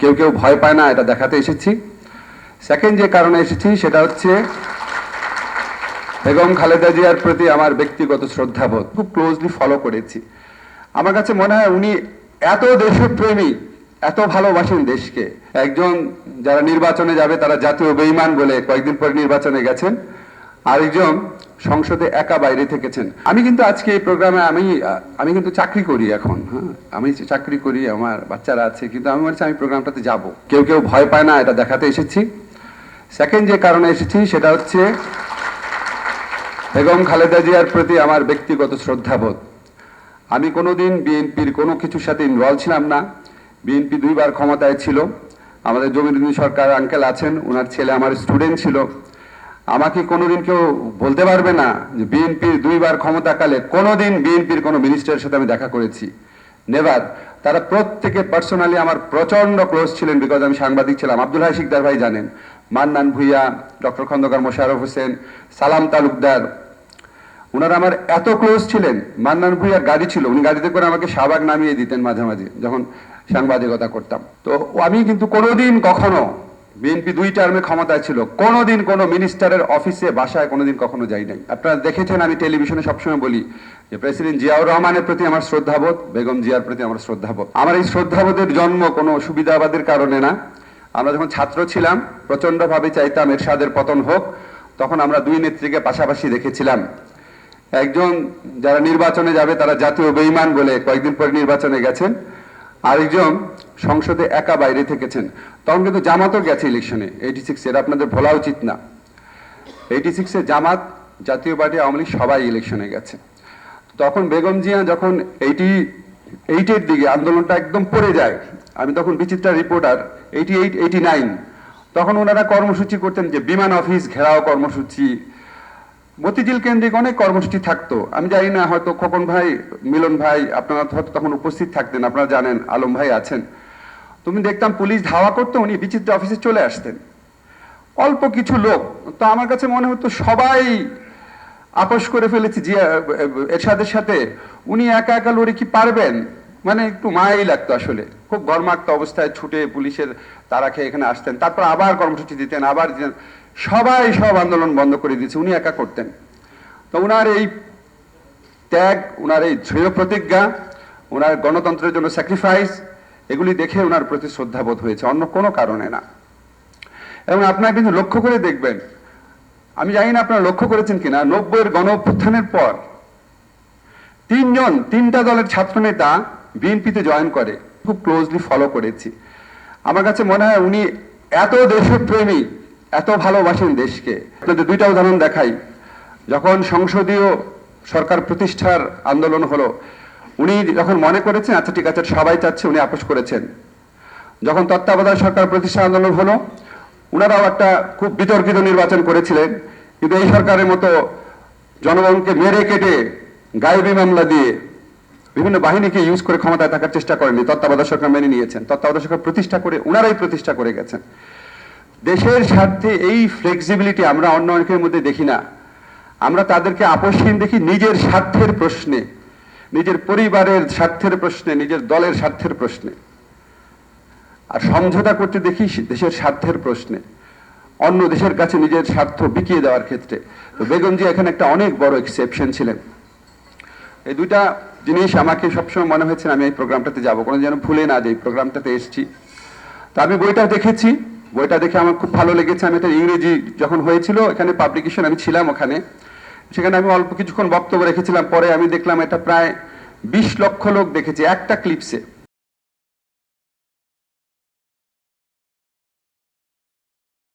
কেউ কেউ ভয় পায় না এটা দেখাতে এসেছি। সেকেন্ড যে কারণে এসেছি সেটা হচ্ছে বেগম খালেদা জিয়ার প্রতি আমার ব্যক্তিগত শ্রদ্ধাবোধ খুব ক্লোজলি ফলো করেছি। আমার কাছে মনে হয় উনি এত দেশপ্রেমী, এত ভালোবাসেন দেশকে। একজন যারা নির্বাচনে যাবে তারা জাতীয় বেঈমান বলে কয়েকদিন পরে নির্বাচনে গেছেন, আরেকজন সংসদে একা বাইরে থেকেছেন। আমি কিন্তু আজকে এই প্রোগ্রামে আমি কিন্তু চাকরি করি এখন, হ্যাঁ আমি চাকরি করি, আমার বাচ্চারা আছে, কিন্তু আমি বলছি আমি প্রোগ্রামটাতে যাব। কেউ কেউ ভয় পায় না এটা দেখাতে এসেছি। সেকেন্ড যে কারণে এসেছি সেটা হচ্ছে বেগম খালেদা জিয়ার প্রতি আমার ব্যক্তিগত শ্রদ্ধাবোধ। আমি কোনোদিন বিএনপির কোনো কিছুর সাথে ইনভলভ ছিলাম না। বিএনপি দুইবার ক্ষমতায় ছিল, আমাদের জমিরুদ্দিন সরকার আঙ্কেল আছেন, ওনার ছেলে আমার স্টুডেন্ট ছিল। আমাকে কোনোদিন কেউ বলতে পারবে না যে বিএনপির দুইবার ক্ষমতাকালে কোনোদিন বিএনপির কোনো মিনিস্টারের সাথে আমি দেখা করেছি, নেভার। তারা প্রত্যেকে পার্সোনালি আমার প্রচন্ড ক্লোজ ছিলেন, বিকজ আমি সাংবাদিক ছিলাম। আব্দুল হাই শিকদার ভাই জানেন, মান্নান ভুইয়া, ডক্টর খন্দকার মোশাররফ হোসেন, সালাম তালুকদার, ওনারা আমার এত ক্লোজ ছিলেন। মান্নান ভুইয়ার গাড়ি ছিল, উনি গাড়িতে করে আমাকে শাহবাগ নামিয়ে দিতেন মাঝে মাঝে যখন সাংবাদিকতা করতাম। তো আমি কিন্তু কোনোদিন কখনো, বিএনপি 2 টার্মে ক্ষমতায় ছিল, কোনোদিন কোনো মিনিস্টারের অফিসে বাসায় কোনোদিন কখনো যাই নাই। আপনারা দেখেছেন আমি টেলিভিশনে সবসময় বলি যে প্রেসিডেন্ট জিয়াউর রহমানের প্রতি আমার শ্রদ্ধাবোধ, বেগম জিয়ার প্রতি আমার শ্রদ্ধাবোধ। আমার এই শ্রদ্ধাবোধের জন্ম কোনো সুবিধাবাদের কারণে না। আমরা যখন ছাত্র ছিলাম প্রচন্ডভাবে চাইতাম এরশাদের পতন হোক, তখন আমরা 2 নেত্রীকে পাশাপাশি দেখেছিলাম। একজন যারা নির্বাচনে যাবে তারা জাতীয় বেঈমান বলে কয়েকদিন পরে নির্বাচনে গেছেন, আরেকজন সংসদে একা বাইরে থেকেছেন। তখন কিন্তু জামাতও গেছে ইলেকশনে 86, এটা আপনাদের ভোলা উচিত না। 86-এ জামাত, জাতীয় পার্টি, আওয়ামী লীগ সবাই ইলেকশনে গেছে। তখন বেগম জিয়া যখন 88-এর দিকে আন্দোলনটা একদম পড়ে যায়, আমি তখন বিচিত্রা রিপোর্টার, 88, 89, তখন ওনারা কর্মসূচি করতেন যে বিমান অফিস ঘেরাও কর্মসূচি, মতিঝিল কেন্দ্রিক অনেক কর্মসূচি থাকতো। আমি জানি না, হয়তো খোকন ভাই, মিলন ভাই আপনারা হয়তো তখন উপস্থিত থাকতেন, আপনারা জানেন, আলম ভাই আছেন। তুমি দেখতাম পুলিশ ধাওয়া করতো, উনি বিচিত্র অফিসে চলে আসতেন, অল্প কিছু লোক। তো আমার কাছে মনে হতো সবাই আপোষ করে ফেলেছি জিয়া এরশাদের সাথে, উনি একা একা লড়ে কি পারবেন? মানে একটু মায়াই লাগতো আসলে। খুব ঘর্মাক্ত অবস্থায় ছুটে পুলিশের তাড়া খেয়ে এখানে আসতেন, তারপর আবার কর্মসূচি দিতেন, আবার দিতেন। সবাই সব আন্দোলন বন্ধ করে দিয়েছে, উনি একা করতেন। তো উনার এই ত্যাগ, উনার এই দৃঢ় প্রতিজ্ঞা, উনার গণতন্ত্রের জন্য স্যাক্রিফাইস, এগুলি দেখে উনার প্রতি শ্রদ্ধাবোধ হয়েছে, অন্য কোনো কারণে না। এবং আপনারা কিন্তু লক্ষ্য করে দেখবেন, আমি জানি না আপনারা লক্ষ্য করেছেন কিনা, 90-এর গণ অভ্যুত্থানের পর 3টা দলের ছাত্রনেতা বিএনপিতে জয়েন করে, খুব ক্লোজলি ফলো করেছি। আমার কাছে মনে হয় উনি এত দেশপ্রেমী, এত ভালোবাসেন দেশকে। আপনাদের 2টা উদাহরণ দেখাই। যখন সংসদীয় সরকার প্রতিষ্ঠার আন্দোলন হলো, উনি যখন মনে করেছেন আচ্ছা ঠিক আছে সবাই চাচ্ছে, উনি আপোষ করেছেন। যখন তত্ত্বাবধায়ক সরকার প্রতিষ্ঠার আন্দোলন হলো, উনারাও একটা খুব বিতর্কিত নির্বাচন করেছিলেন, কিন্তু এই সরকারের মতো জনগণকে মেরে কেটে গায়েবী মামলা দিয়ে বিভিন্ন বাহিনীকে ইউজ করে ক্ষমতায় থাকার চেষ্টা করেনি। তত্ত্বাবধায়ক সরকার মেনে নিয়েছেন, তত্ত্বাবধায়ক সরকার প্রতিষ্ঠা করে উনারাই প্রতিষ্ঠা করে গেছেন। দেশের স্বার্থে এই ফ্লেক্সিবিলিটি আমরা অন্য অনেকের মধ্যে দেখি না। আমরা তাদেরকে আপোষহীন দেখি নিজের স্বার্থের প্রশ্নে, নিজের পরিবারের স্বার্থের প্রশ্নে, নিজের দলের স্বার্থের প্রশ্নে, আর সমঝোতা করতে দেখি দেশের স্বার্থের প্রশ্নে, অন্য দেশের কাছে নিজের স্বার্থ বিকিয়ে দেওয়ার ক্ষেত্রে। তো বেগম জি এখানে একটা অনেক বড় এক্সেপশন ছিলেন। এই 2টা জিনিস আমাকে সবসময় মনে হয়েছে আমি এই প্রোগ্রামটাতে যাবো, কোনো যেন ভুলে না যে এই প্রোগ্রামটাতে এসেছি। তা আমি বইটা দেখেছি, বইটা দেখে আমার খুব ভালো লেগেছে। আমি এটা ইংরেজি যখন হয়েছিল এখানে পাবলিকেশন, আমি ছিলাম ওখানে, সেখানে আমি অল্প কিছুক্ষণ বক্তব্য রেখেছিলাম। পরে আমি দেখলাম এটা প্রায় 20 লক্ষ লোক দেখেছে একটা ক্লিপসে।